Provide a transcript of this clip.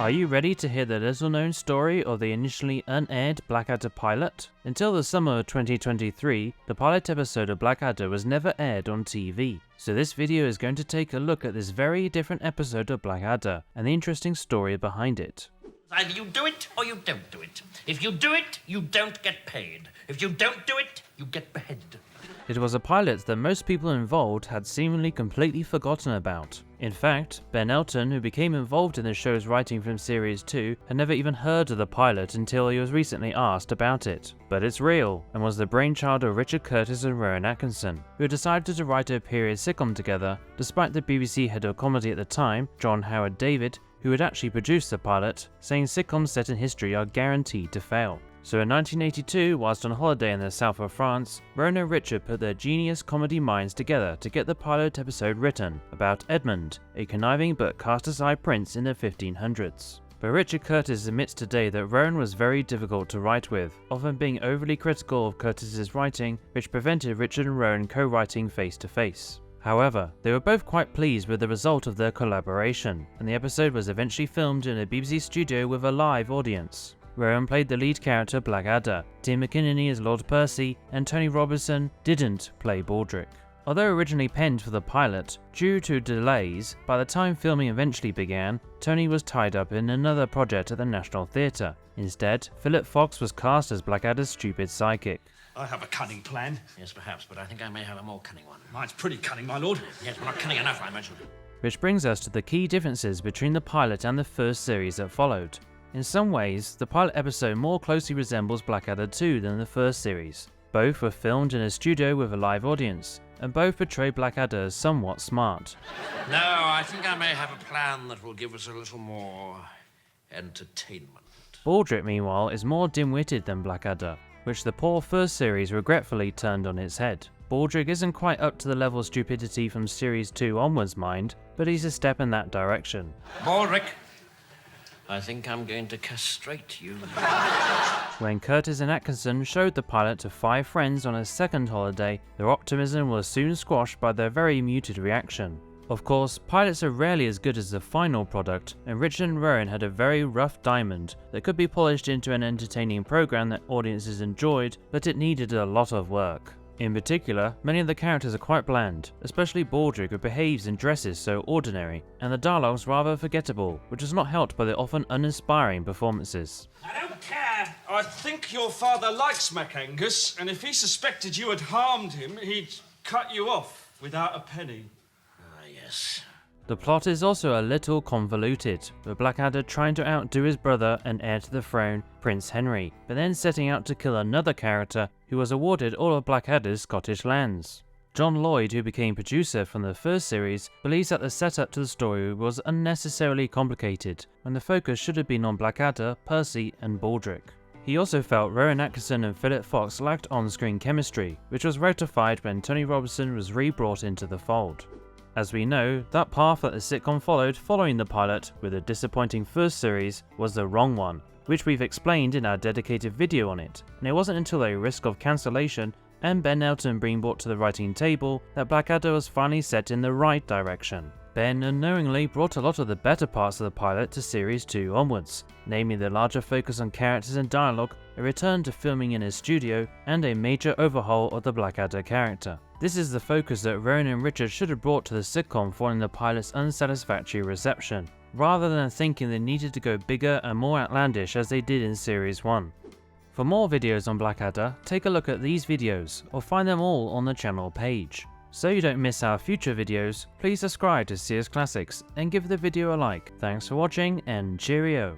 Are you ready to hear the little-known story of the initially unaired Blackadder Pilot? Until the summer of 2023, the pilot episode of Blackadder was never aired on TV. So this video is going to take a look at this very different episode of Blackadder and the interesting story behind it. Either you do it or you don't do it. If you do it, you don't get paid. If you don't do it, you get beheaded. It was a pilot that most people involved had seemingly completely forgotten about. In fact, Ben Elton, who became involved in the show's writing from Series 2, had never even heard of the pilot until he was recently asked about it. But it's real, and was the brainchild of Richard Curtis and Rowan Atkinson, who decided to write a period sitcom together, despite the BBC head of comedy at the time, John Howard David, who had actually produced the pilot, saying sitcoms set in history are guaranteed to fail. So in 1982, whilst on holiday in the south of France, Rowan and Richard put their genius comedy minds together to get the pilot episode written about Edmund, a conniving but cast-aside prince in the 1500s. But Richard Curtis admits today that Rowan was very difficult to write with, often being overly critical of Curtis's writing, which prevented Richard and Rowan co-writing face-to-face. However, they were both quite pleased with the result of their collaboration, and the episode was eventually filmed in a BBC studio with a live audience. Rowan played the lead character Blackadder, Tim McInnerny as Lord Percy, and Tony Robinson didn't play Baldrick. Although originally penned for the pilot, due to delays, by the time filming eventually began, Tony was tied up in another project at the National Theatre. Instead, Philip Fox was cast as Blackadder's stupid sidekick. I have a cunning plan. Yes, perhaps, but I think I may have a more cunning one. Mine's pretty cunning, my lord. Yes, but not cunning enough, I imagine. Which brings us to the key differences between the pilot and the first series that followed. In some ways, the pilot episode more closely resembles Blackadder 2 than the first series. Both were filmed in a studio with a live audience, and both portray Blackadder as somewhat smart. No, I think I may have a plan that will give us a little more entertainment. Baldrick, meanwhile, is more dim-witted than Blackadder, which the poor first series regretfully turned on its head. Baldrick isn't quite up to the level of stupidity from Series 2 onwards, mind, but he's a step in that direction. Baldrick, I think I'm going to castrate you. When Curtis and Atkinson showed the pilot to 5 friends on a second holiday, their optimism was soon squashed by their very muted reaction. Of course, pilots are rarely as good as the final product, and Richard and Rowan had a very rough diamond that could be polished into an entertaining program that audiences enjoyed, but it needed a lot of work. In particular, many of the characters are quite bland, especially Baldrick, who behaves and dresses so ordinary, and the dialogue's rather forgettable, which is not helped by the often uninspiring performances. I don't care. I think your father likes MacAngus, and if he suspected you had harmed him, he'd cut you off without a penny. Ah, yes. The plot is also a little convoluted, with Blackadder trying to outdo his brother and heir to the throne, Prince Henry, but then setting out to kill another character who was awarded all of Blackadder's Scottish lands. John Lloyd, who became producer from the first series, believes that the setup to the story was unnecessarily complicated, when the focus should have been on Blackadder, Percy and Baldrick. He also felt Rowan Atkinson and Philip Fox lacked on-screen chemistry, which was rectified when Tony Robinson was re-brought into the fold. As we know, that path that the sitcom followed following the pilot, with a disappointing first series, was the wrong one, which we've explained in our dedicated video on it, and it wasn't until a risk of cancellation and Ben Elton being brought to the writing table that Blackadder was finally set in the right direction. Ben unknowingly brought a lot of the better parts of the pilot to Series 2 onwards, namely the larger focus on characters and dialogue, a return to filming in his studio, and a major overhaul of the Blackadder character. This is the focus that Rowan and Richard should have brought to the sitcom following the pilot's unsatisfactory reception, rather than thinking they needed to go bigger and more outlandish as they did in Series 1. For more videos on Blackadder, take a look at these videos, or find them all on the channel page. So you don't miss our future videos, please subscribe to Sears Classics and give the video a like. Thanks for watching and cheerio!